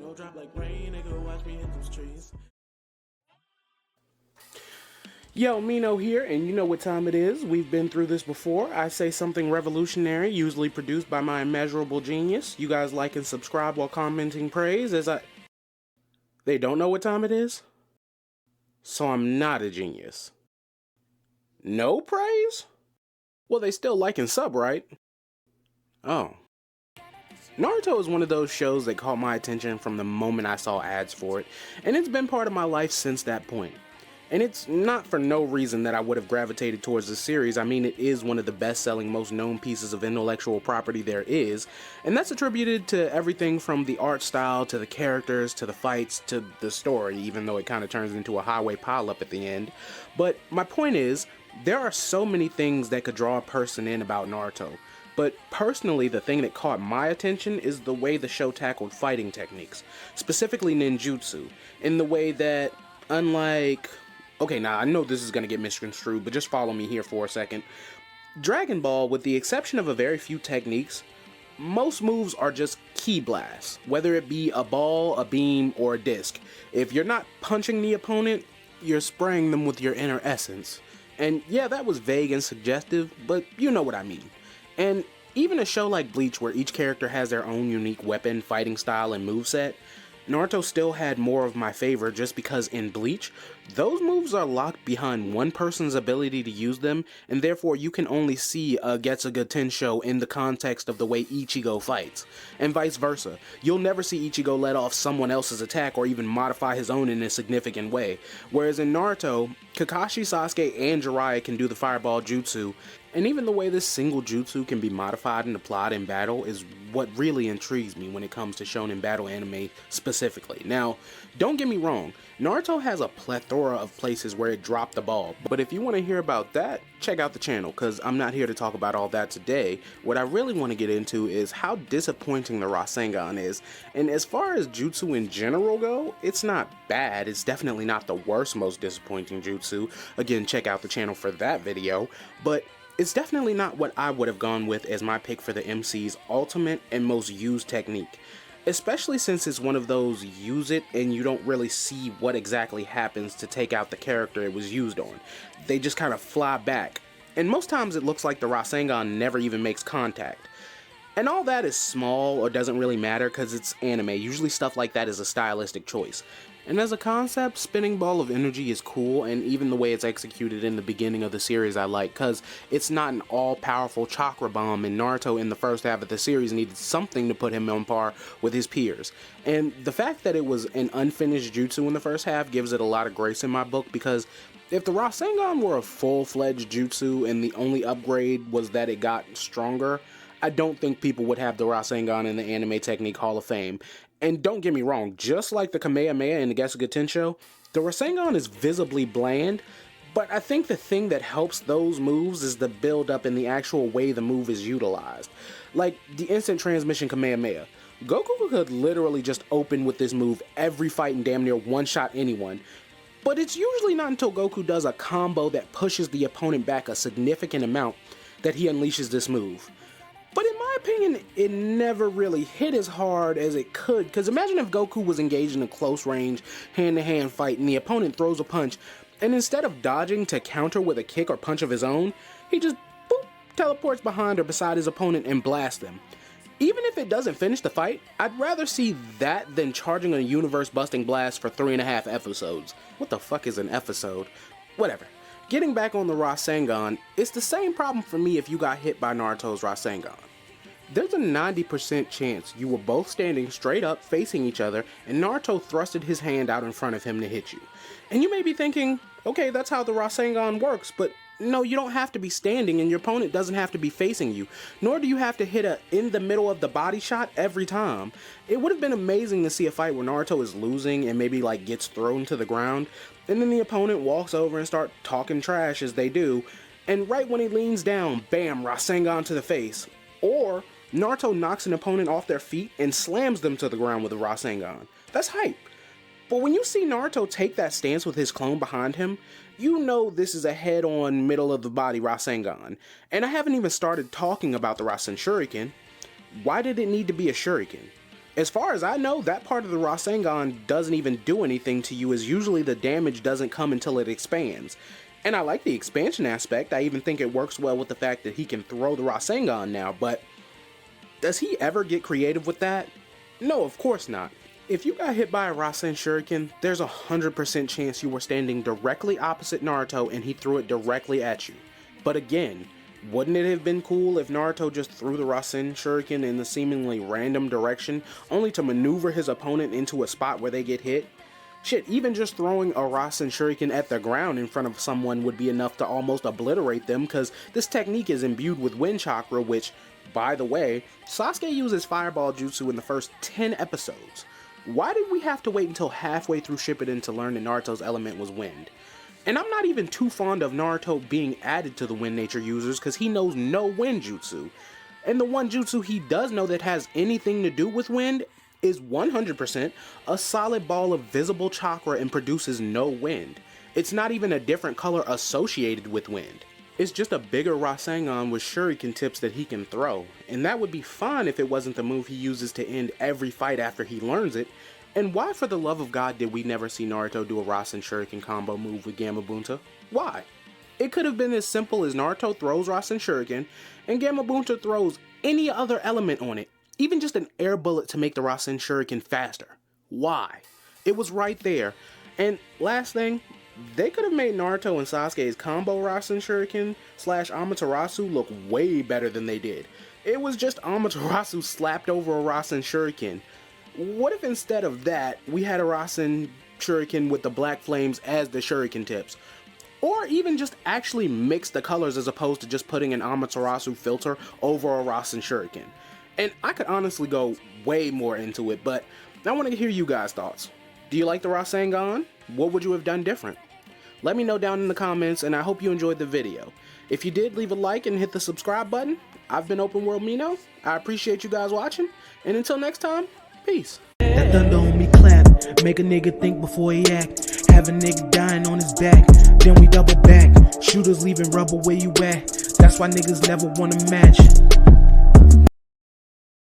go drop like rain, nigga, watch me hit those trees. Yo, Mino here, and you know what time it is. We've been through this before. I say something revolutionary, usually produced by my immeasurable genius. You guys like and subscribe while commenting praise as I... They don't know what time it is? So I'm not a genius. No praise? Well, they still like and sub, right? Oh. Naruto is one of those shows that caught my attention from the moment I saw ads for it, and it's been part of my life since that point. And it's not for no reason that I would have gravitated towards the series. I mean, it is one of the best-selling, most known pieces of intellectual property there is, and that's attributed to everything from the art style, to the characters, to the fights, to the story, even though it kind of turns into a highway pileup at the end. But my point is, there are so many things that could draw a person in about Naruto. But personally, the thing that caught my attention is the way the show tackled fighting techniques, specifically ninjutsu, in the way that, unlike... Okay, now I know this is going to get misconstrued, but just follow me here for a second. Dragon Ball, with the exception of a very few techniques, most moves are just ki blasts, whether it be a ball, a beam, or a disc. If you're not punching the opponent, you're spraying them with your inner essence. And yeah, that was vague and suggestive, but you know what I mean. And even a show like Bleach, where each character has their own unique weapon, fighting style, and moveset, Naruto still had more of my favor just because in Bleach, those moves are locked behind one person's ability to use them, and therefore you can only see a Getsuga Tensho in the context of the way Ichigo fights, and vice versa. You'll never see Ichigo let off someone else's attack or even modify his own in a significant way, whereas in Naruto, Kakashi, Sasuke, and Jiraiya can do the fireball jutsu, and even the way this single jutsu can be modified and applied in battle is what really intrigues me when it comes to shonen battle anime specifically. Now, don't get me wrong, Naruto has a plethora of places where it dropped the ball, but if you want to hear about that, check out the channel, because I'm not here to talk about all that today. What I really want to get into is how disappointing the Rasengan is, and as far as jutsu in general go, it's not bad. It's definitely not the worst, most disappointing jutsu. Again, check out the channel for that video, but it's definitely not what I would have gone with as my pick for the MC's ultimate and most used technique, especially since it's one of those use it and you don't really see what exactly happens to take out the character it was used on. They just kind of fly back, and most times it looks like the Rasengan never even makes contact. And all that is small or doesn't really matter because it's anime. Usually stuff like that is a stylistic choice. And as a concept, spinning ball of energy is cool, and even the way it's executed in the beginning of the series I like, because it's not an all-powerful chakra bomb, and Naruto in the first half of the series needed something to put him on par with his peers. And the fact that it was an unfinished jutsu in the first half gives it a lot of grace in my book, because if the Rasengan were a full-fledged jutsu and the only upgrade was that it got stronger, I don't think people would have the Rasengan in the Anime Technique Hall of Fame. And don't get me wrong, just like the Kamehameha in the Getsuga Tensho, the Rasengan is visibly bland, but I think the thing that helps those moves is the build-up and the actual way the move is utilized. Like the instant transmission Kamehameha. Goku could literally just open with this move every fight and damn near one-shot anyone, but it's usually not until Goku does a combo that pushes the opponent back a significant amount that he unleashes this move. But in my opinion, it never really hit as hard as it could, because imagine if Goku was engaged in a close range, hand-to-hand fight, and the opponent throws a punch, and instead of dodging to counter with a kick or punch of his own, he just, boop, teleports behind or beside his opponent and blasts them. Even if it doesn't finish the fight, I'd rather see that than charging a universe-busting blast for 3.5 episodes. What the fuck is an episode? Whatever. Getting back on the Rasengan, it's the same problem for me if you got hit by Naruto's Rasengan. There's a 90% chance you were both standing straight up facing each other and Naruto thrusted his hand out in front of him to hit you. And you may be thinking, okay, that's how the Rasengan works, but no, you don't have to be standing and your opponent doesn't have to be facing you, nor do you have to hit a in the middle of the body shot every time. It would have been amazing to see a fight where Naruto is losing and maybe like gets thrown to the ground, and then the opponent walks over and start talking trash as they do, and right when he leans down, bam, Rasengan to the face. Or Naruto knocks an opponent off their feet and slams them to the ground with a Rasengan. That's hype. But when you see Naruto take that stance with his clone behind him, you know this is a head-on, middle-of-the-body Rasengan. And I haven't even started talking about the Rasen shuriken. Why did it need to be a shuriken? As far as I know, that part of the Rasengan doesn't even do anything to you, as usually the damage doesn't come until it expands. And I like the expansion aspect. I even think it works well with the fact that he can throw the Rasengan now, but does he ever get creative with that? No, of course not. If you got hit by a Rasen shuriken, there's a 100% chance you were standing directly opposite Naruto and he threw it directly at you. But again, wouldn't it have been cool if Naruto just threw the Rasen shuriken in the seemingly random direction, only to maneuver his opponent into a spot where they get hit? Shit, even just throwing a Rasen shuriken at the ground in front of someone would be enough to almost obliterate them, because this technique is imbued with wind chakra, which, by the way, Sasuke uses fireball jutsu in the first 10 episodes. Why did we have to wait until halfway through Shippuden to learn that Naruto's element was wind? And I'm not even too fond of Naruto being added to the wind nature users, because he knows no wind jutsu. And the one jutsu he does know that has anything to do with wind is 100% a solid ball of visible chakra and produces no wind. It's not even a different color associated with wind. It's just a bigger Rasengan with shuriken tips that he can throw, and that would be fine if it wasn't the move he uses to end every fight after he learns it. And why for the love of God did we never see Naruto do a Rasen shuriken combo move with Gamabunta? Why? It could have been as simple as Naruto throws Rasen shuriken and Gamabunta throws any other element on it, even just an air bullet to make the Rasen shuriken faster. Why? It was right there. And last thing, they could have made Naruto and Sasuke's combo Rasen shuriken / Amaterasu look way better than they did. It was just Amaterasu slapped over a Rasen shuriken. What if instead of that, we had a Rasen shuriken with the black flames as the shuriken tips? Or even just actually mix the colors as opposed to just putting an Amaterasu filter over a Rasen shuriken. And I could honestly go way more into it, but I want to hear you guys' thoughts. Do you like the Rasengan? What would you have done different? Let me know down in the comments, and I hope you enjoyed the video. If you did, leave a like and hit the subscribe button. I've been Open World Mino. I appreciate you guys watching, and until next time, peace. That thunder on me clap, make a nigga think before he act. Have a nigga dying on his back, then we double back. Shooters leaving rubber where you at. That's why niggas never wanna match.